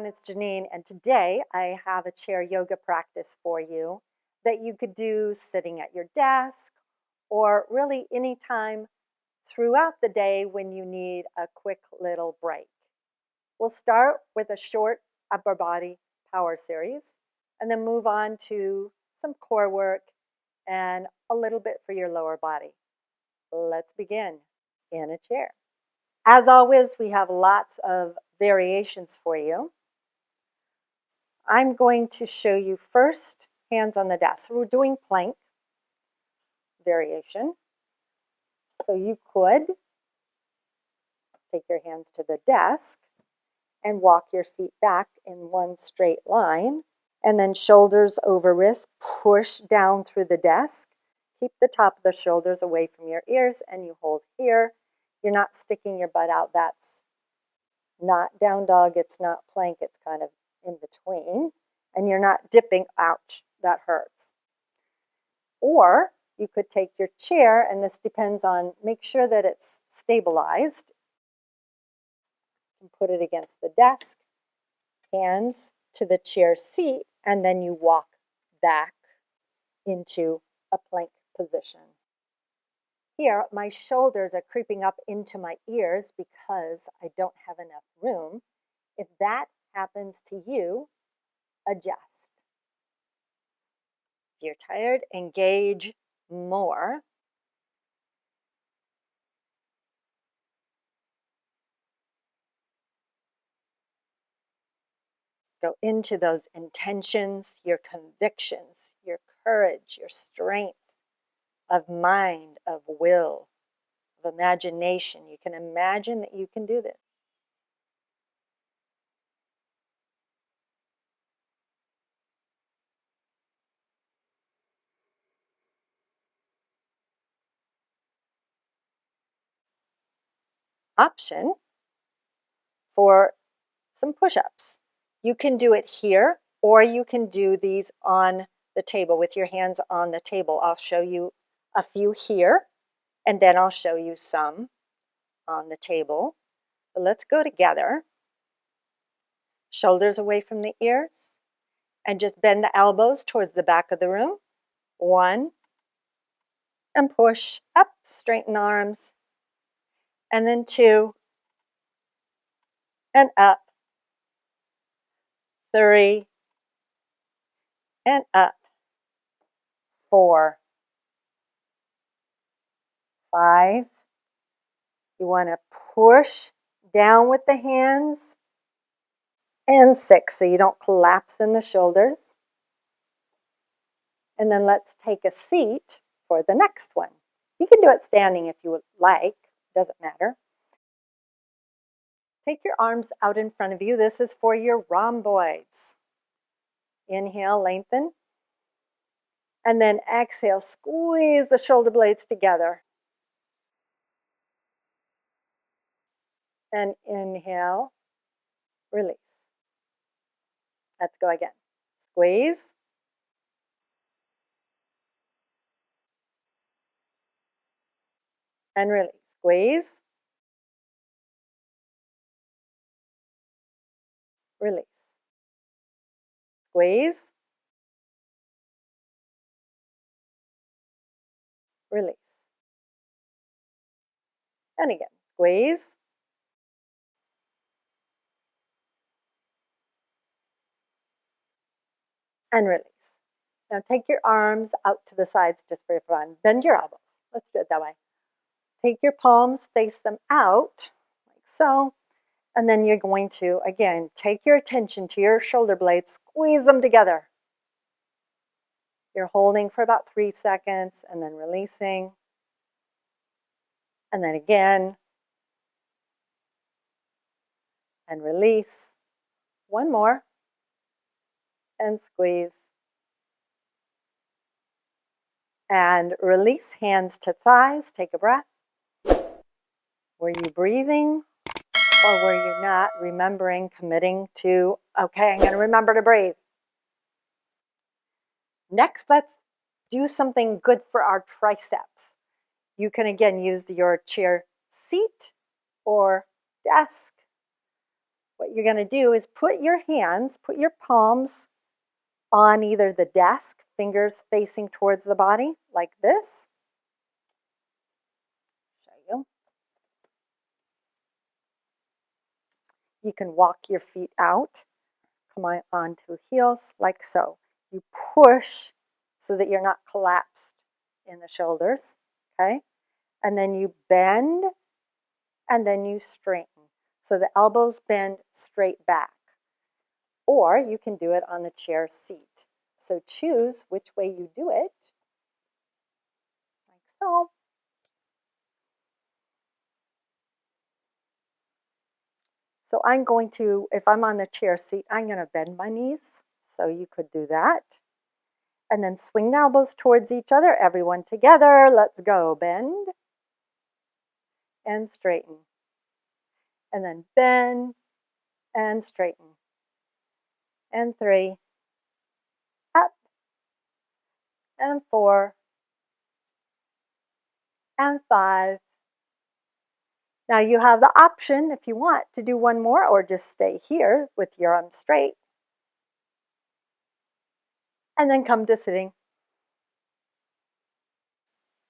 everyone, it's Genene, and today I have a chair yoga practice for you that you could do sitting at your desk or really anytime throughout the day when you need a quick little break. We'll start with a short upper body power series and then move on to some core work and a little bit for your lower body. Let's begin in a chair. As always, we have lots of variations for you. I'm going to show you first hands on the desk. So we're doing plank variation. So you could take your hands to the desk and walk your feet back in one straight line, and then shoulders over wrist, push down through the desk. Keep the top of the shoulders away from your ears, and you hold here. You're not sticking your butt out. That's not down dog, it's not plank, it's kind of in between. And you're not dipping, ouch, that hurts. Or you could take your chair, and this depends on, make sure that it's stabilized, and put it against the desk, hands to the chair seat, and then you walk back into a plank position. Here, my shoulders are creeping up into my ears because I don't have enough room. If that happens to you, adjust. If you're tired, engage more. Go into those intentions, your convictions, your courage, your strength of mind, of will, of imagination. You can imagine that you can do this. Option for some push-ups. You can do it here, or you can do these on the table with your hands on the table. I'll show you a few here, and then I'll show you some on the table. But let's go together. Shoulders away from the ears, and just bend the elbows towards the back of the room. 1, and push up, straighten the arms, and then 2, and up, 3, and up, 4, 5. You want to push down with the hands, and 6, so you don't collapse in the shoulders. And then let's take a seat for the next one. You can do it standing if you would like, doesn't matter. Take your arms out in front of you. This is for your rhomboids. Inhale, lengthen. And then exhale, squeeze the shoulder blades together. And inhale, release. Let's go again. Squeeze. And release. Squeeze. Release. Squeeze. Release. And again. Squeeze. And release. Now take your arms out to the sides just for fun. Bend your elbows. Let's do it that way. Take your palms, face them out, like so. And then you're going to, again, take your attention to your shoulder blades, squeeze them together. You're holding for about 3 seconds and then releasing. And then again. And release. One more. And squeeze. And release, hands to thighs. Take a breath. Were you breathing or were you not? Remembering, committing to, okay, I'm going to remember to breathe. Next, let's do something good for our triceps. You can again use your chair seat or desk What you're going to do is put your palms on either the desk, fingers facing towards the body, like this. Show you. You can walk your feet out, come on onto heels, like so. You push so that you're not collapsed in the shoulders, okay? And then you bend, and then you straighten. So the elbows bend straight back. Or you can do it on the chair seat. So choose which way you do it, like so. So I'm going to, if I'm on the chair seat, I'm going to bend my knees. So you could do that. And then swing the elbows towards each other. Everyone together. Let's go. Bend and straighten. And then bend and straighten. And 3. Up. And 4. And 5. Now you have the option, if you want, to do one more or just stay here with your arms straight. And then come to sitting.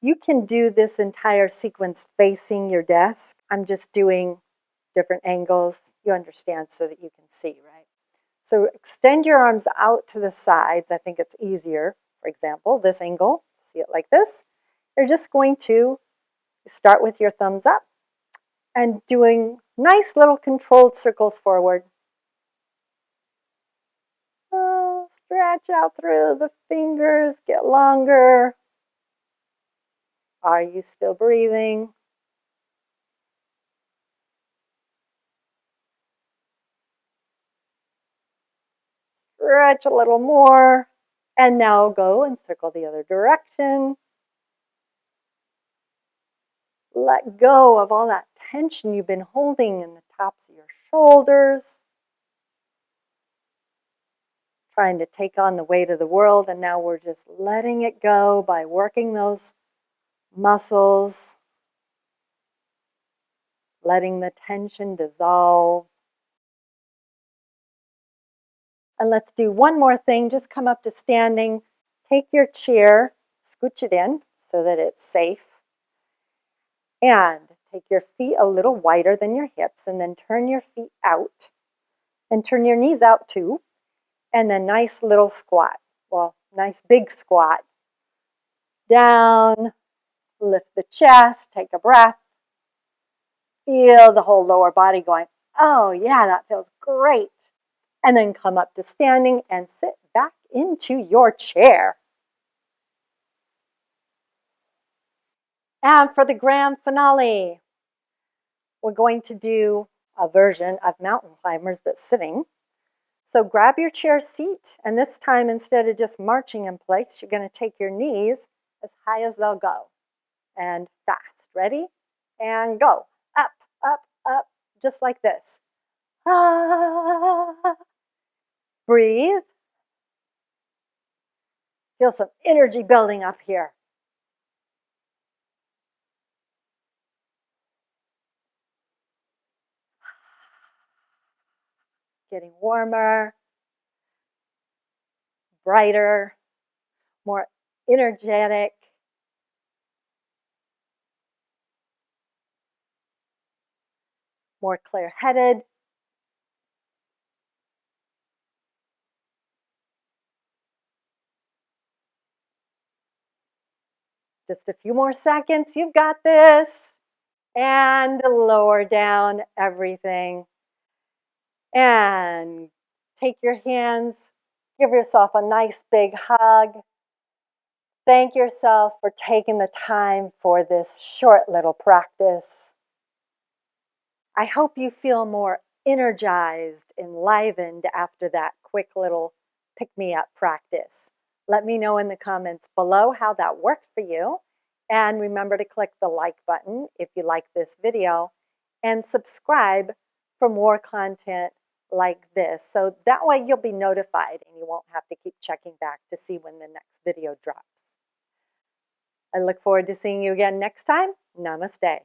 You can do this entire sequence facing your desk. I'm just doing different angles. You understand so that you can see, right? So extend your arms out to the sides. I think it's easier. For example, this angle, see it like this. You're just going to start with your thumbs up and doing nice little controlled circles forward. Oh, stretch out through the fingers, get longer. Are you still breathing? Stretch a little more. And now go and circle the other direction. Let go of all that tension you've been holding in the tops of your shoulders. Trying to take on the weight of the world, and now we're just letting it go by working those muscles, letting the tension dissolve. And let's do one more thing. Just come up to standing. Take your chair, scooch it in so that it's safe. And take your feet a little wider than your hips, and then turn your feet out. And turn your knees out too. And then nice little squat. Well, nice big squat. Down, lift the chest, take a breath. Feel the whole lower body going, oh yeah, that feels great. And then come up to standing and sit back into your chair. And for the grand finale, we're going to do a version of mountain climbers but sitting. So grab your chair seat, and this time instead of just marching in place, you're going to take your knees as high as they'll go. And fast. Ready? And go. Up, up, up, just like this. Ah. Breathe. Feel some energy building up here. Getting warmer, brighter, more energetic. More clear-headed. Just a few more seconds. You've got this. And lower down everything. And take your hands. Give yourself a nice big hug. Thank yourself for taking the time for this short little practice. I hope you feel more energized, enlivened after that quick little pick-me-up practice. Let me know in the comments below how that worked for you. And remember to click the like button if you like this video and subscribe for more content like this. So that way you'll be notified and you won't have to keep checking back to see when the next video drops. I look forward to seeing you again next time. Namaste.